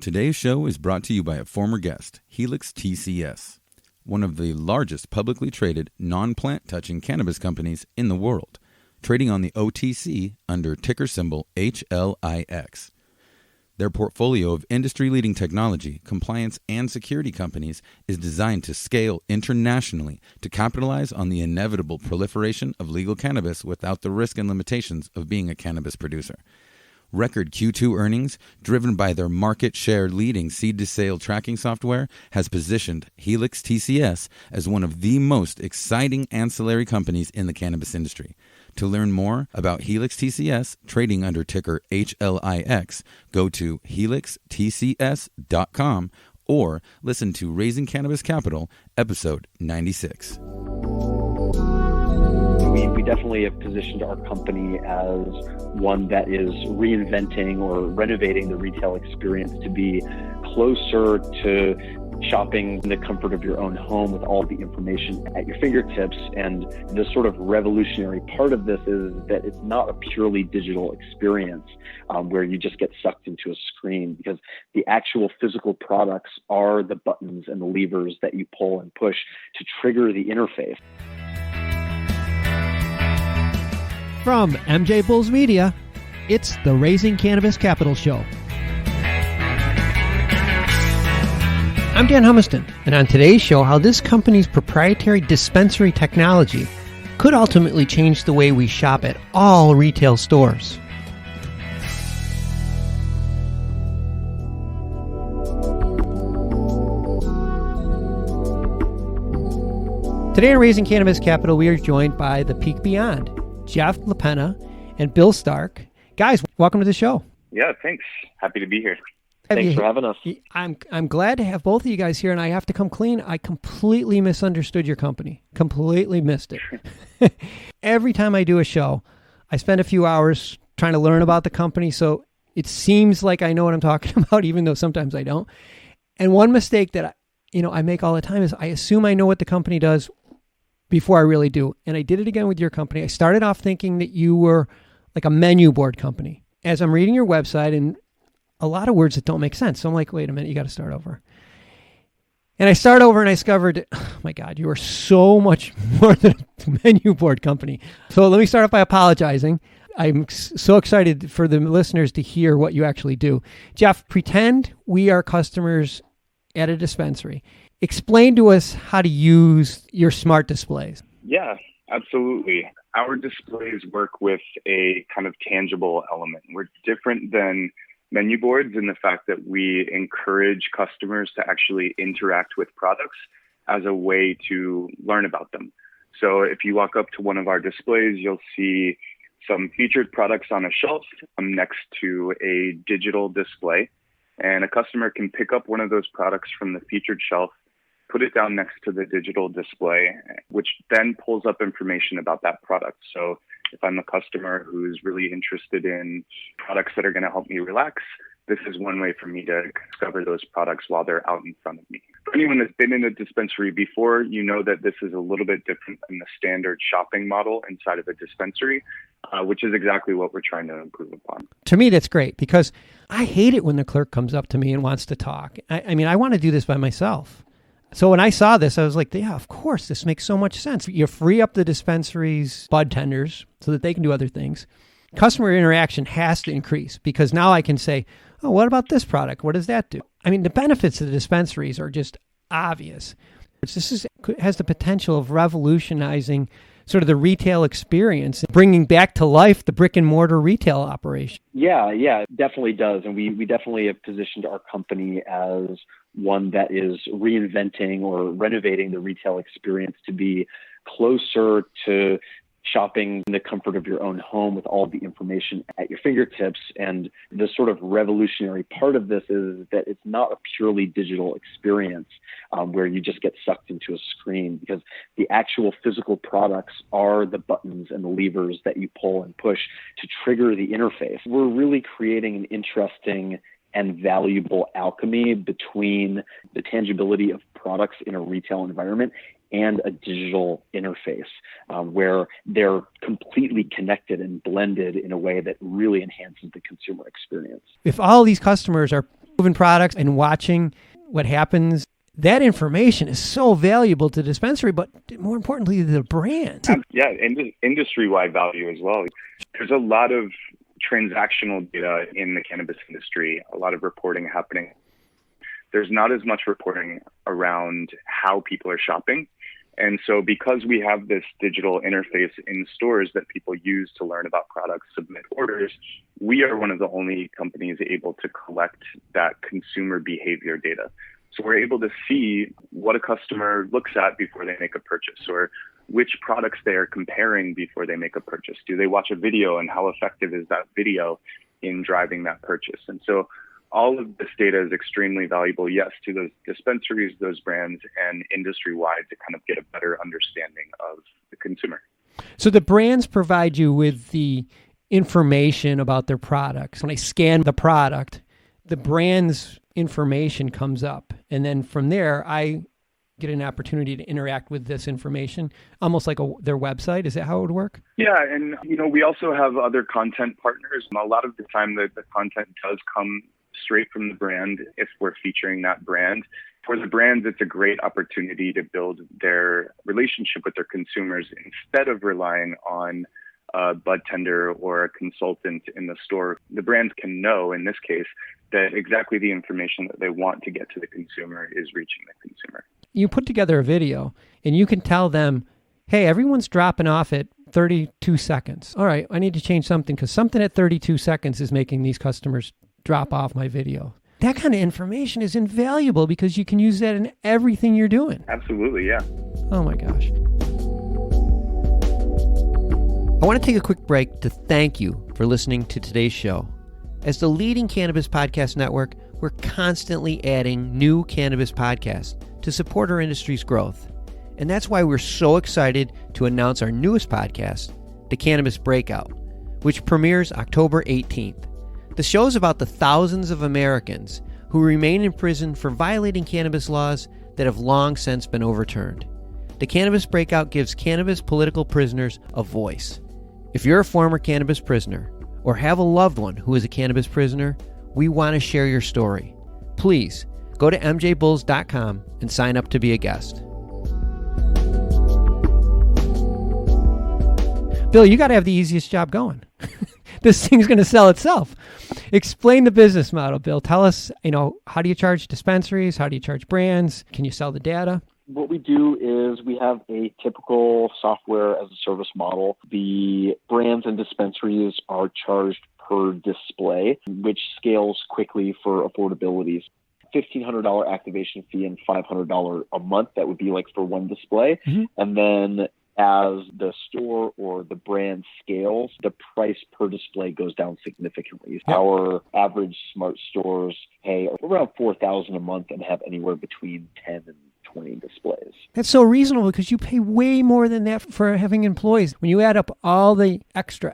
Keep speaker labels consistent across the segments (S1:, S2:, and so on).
S1: Today's show is brought to you by a former guest, Helix TCS, one of the largest publicly traded non-plant touching cannabis companies in the world, trading on the OTC under ticker symbol HLIX. Their portfolio of industry-leading technology, compliance, and security companies is designed to scale internationally to capitalize on the inevitable proliferation of legal cannabis without the risk and limitations of being a cannabis producer. Record Q2 earnings, driven by their market share leading seed-to-sale tracking software, has positioned Helix TCS as one of the most exciting ancillary companies in the cannabis industry. To learn more about Helix TCS, trading under ticker HLIX, go to helixtcs.com or listen to Raising Cannabis Capital, episode 96.
S2: We definitely have positioned our company as one that is reinventing or renovating the retail experience to be closer to shopping in the comfort of your own home with all the information at your fingertips. And the sort of revolutionary part of this is that it's not a purely digital experience where you just get sucked into a screen, because the actual physical products are the buttons and the levers that you pull and push to trigger the interface.
S3: From MJBulls Media, it's the Raising Cannabis Capital Show. I'm Dan Humiston, and on today's show, how this company's proprietary dispensary technology could ultimately change the way we shop at all retail stores. Today on Raising Cannabis Capital, we are joined by the Peak Beyond, Jeff LaPena and Bill Stark. Guys, welcome to the show.
S4: Yeah, thanks. Happy to be here.
S2: Thanks for having us.
S3: I'm glad to have both of you guys here, and I have to come clean. I completely misunderstood your company. Completely missed it. Every time I do a show, I spend a few hours trying to learn about the company, so it seems like I know what I'm talking about, even though sometimes I don't. And one mistake that I make all the time is I assume I know what the company does before I really do. And I did it again with your company. I started off thinking that you were like a menu board company. As I'm reading your website, and a lot of words that don't make sense. So I'm like, wait a minute, you got to start over. And I start over and I discovered, oh my God, you are so much more than a menu board company. So let me start off by apologizing. I'm so excited for the listeners to hear what you actually do. Jeff, pretend we are customers at a dispensary. Explain to us how to use your smart displays.
S4: Yeah, absolutely. Our displays work with a kind of tangible element. We're different than menu boards in the fact that we encourage customers to actually interact with products as a way to learn about them. So if you walk up to one of our displays, you'll see some featured products on a shelf next to a digital display. And a customer can pick up one of those products from the featured shelf, put it down next to the digital display, which then pulls up information about that product. So if I'm a customer who's really interested in products that are going to help me relax, this is one way for me to discover those products while they're out in front of me. For anyone that's been in a dispensary before, you know that this is a little bit different than the standard shopping model inside of a dispensary, which is exactly what we're trying to improve upon.
S3: To me, that's great, because I hate it when the clerk comes up to me and wants to talk. I mean, I want to do this by myself. So when I saw this, I was like, yeah, of course, this makes so much sense. You free up the dispensary's bud tenders so that they can do other things. Customer interaction has to increase, because now I can say, oh, what about this product? What does that do? I mean, the benefits of the dispensaries are just obvious. This has the potential of revolutionizing sort of the retail experience, bringing back to life the brick and mortar retail operation.
S2: Yeah, it definitely does. And we definitely have positioned our company as one that is reinventing or renovating the retail experience to be closer to shopping in the comfort of your own home with all the information at your fingertips. And the sort of revolutionary part of this is that it's not a purely digital experience where you just get sucked into a screen, because the actual physical products are the buttons and the levers that you pull and push to trigger the interface. We're really creating an interesting and valuable alchemy between the tangibility of products in a retail environment and a digital interface where they're completely connected and blended in a way that really enhances the consumer experience.
S3: If all these customers are moving products and watching what happens. That information is so valuable to the dispensary, but more importantly, the brand.
S4: Yeah, industry-wide value as well. There's a lot of transactional data in the cannabis industry, a lot of reporting happening. There's not as much reporting around how people are shopping. And so because we have this digital interface in stores that people use to learn about products, submit orders, we are one of the only companies able to collect that consumer behavior data. So we're able to see what a customer looks at before they make a purchase, or which products they are comparing before they make a purchase. Do they watch a video, and how effective is that video in driving that purchase? And so all of this data is extremely valuable, yes, to those dispensaries, those brands, and industry-wide to kind of get a better understanding of the consumer.
S3: So the brands provide you with the information about their products. When I scan the product, the brand's information comes up. And then from there, I get an opportunity to interact with this information, almost like their website. Is that how it would work?
S4: Yeah, and we also have other content partners. A lot of the time, the content does come straight from the brand if we're featuring that brand. For the brands, it's a great opportunity to build their relationship with their consumers instead of relying on a bud tender or a consultant in the store. The brands can know, in this case, that exactly the information that they want to get to the consumer is reaching the consumer.
S3: You put together a video and you can tell them, hey, everyone's dropping off at 32 seconds. All right, I need to change something because something at 32 seconds is making these customers drop off my video. That kind of information is invaluable because you can use that in everything you're doing.
S4: Absolutely, yeah.
S3: Oh my gosh. I want to take a quick break to thank you for listening to today's show. As the leading cannabis podcast network, we're constantly adding new cannabis podcasts to support our industry's growth. And that's why we're so excited to announce our newest podcast, the Cannabis Breakout, which premieres October 18th. The show is about the thousands of Americans who remain in prison for violating cannabis laws that have long since been overturned. The Cannabis Breakout gives cannabis political prisoners a voice. If you're a former cannabis prisoner or have a loved one who is a cannabis prisoner, we want to share your story. Please go to MJBulls.com and sign up to be a guest. Bill, you got to have the easiest job going. This thing's going to sell itself. Explain the business model, Bill. Tell us, how do you charge dispensaries? How do you charge brands? Can you sell the data?
S2: What we do is we have a typical software as a service model. The brands and dispensaries are charged per display, which scales quickly for affordability. $1,500 activation fee and $500 a month. That would be like for one display. Mm-hmm. And then as the store or the brand scales, the price per display goes down significantly. Yep. Our average smart stores pay around $4,000 a month and have anywhere between 10 and 20 displays.
S3: That's so reasonable because you pay way more than that for having employees. When you add up all the extra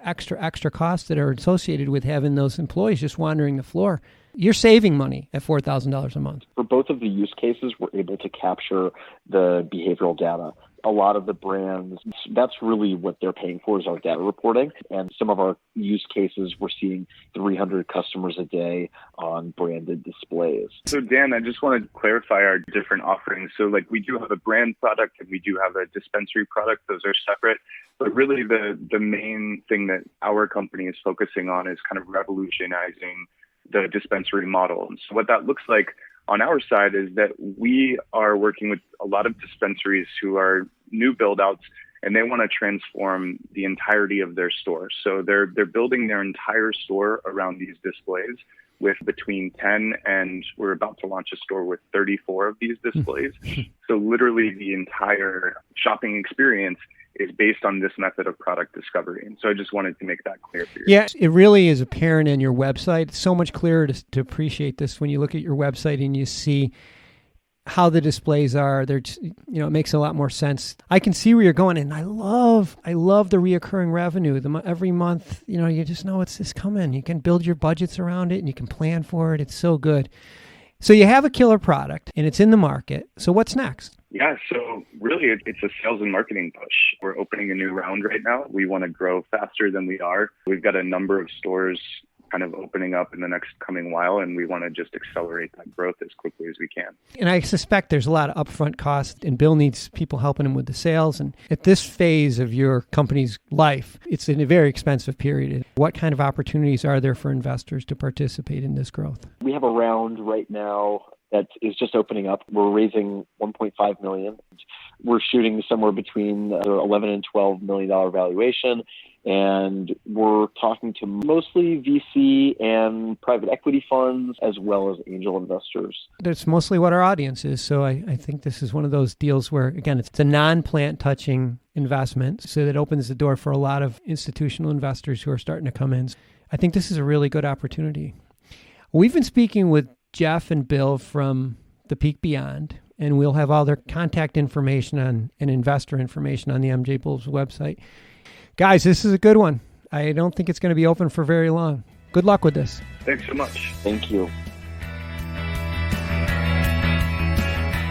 S3: costs that are associated with having those employees just wandering the floor, you're saving money at $4,000 a month.
S2: For both of the use cases, we're able to capture the behavioral data. A lot of the brands, that's really what they're paying for is our data reporting. And some of our use cases, we're seeing 300 customers a day on branded displays.
S4: So Dan, I just want to clarify our different offerings. So we do have a brand product and we do have a dispensary product. Those are separate. But really the main thing that our company is focusing on is kind of revolutionizing the dispensary model. And so what that looks like on our side is that we are working with a lot of dispensaries who are new build-outs and they want to transform the entirety of their store. So they're building their entire store around these displays with between 10 and we're about to launch a store with 34 of these displays. So literally the entire shopping experience is based on this method of product discovery. And so I just wanted to make that clear for you.
S3: Yeah, it really is apparent in your website. It's so much clearer to appreciate this when you look at your website and you see how the displays are. They're just, it makes a lot more sense. I can see where you're going, and I love the reoccurring revenue. Every month, you just know it's just coming. You can build your budgets around it, and you can plan for it. It's so good. So you have a killer product, and it's in the market. So what's next?
S4: Yeah, so really it's a sales and marketing push. We're opening a new round right now. We want to grow faster than we are. We've got a number of stores kind of opening up in the next coming while, and we want to just accelerate that growth as quickly as we can.
S3: And I suspect there's a lot of upfront costs, and Bill needs people helping him with the sales. And at this phase of your company's life, it's in a very expensive period. What kind of opportunities are there for investors to participate in this growth?
S2: We have a round right now that is just opening up. We're raising $1.5 million. We're shooting somewhere between $11 and $12 million valuation. And we're talking to mostly VC and private equity funds, as well as angel investors. That's
S3: mostly what our audience is. So I think this is one of those deals where, again, it's a non-plant touching investment. So that opens the door for a lot of institutional investors who are starting to come in. I think this is a really good opportunity. We've been speaking with Jeff and Bill from The Peak Beyond, and we'll have all their contact information and investor information on the MJBulls website. Guys, this is a good one. I don't think it's going to be open for very long. Good luck with this.
S4: Thanks so much.
S2: Thank you.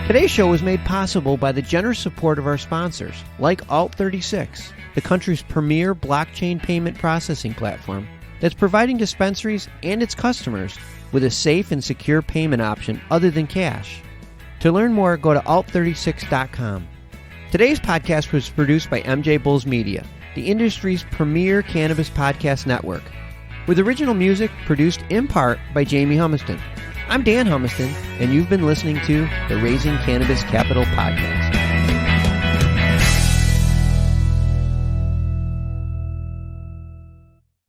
S5: Today's show was made possible by the generous support of our sponsors, like Alt36, the country's premier blockchain payment processing platform that's providing dispensaries and its customers with a safe and secure payment option other than cash. To learn more, go to alt36.com. Today's podcast was produced by MJBulls Media, the industry's premier cannabis podcast network, with original music produced in part by Jamie Humiston. I'm Dan Humiston, and you've been listening to the Raising Cannabis Capital podcast.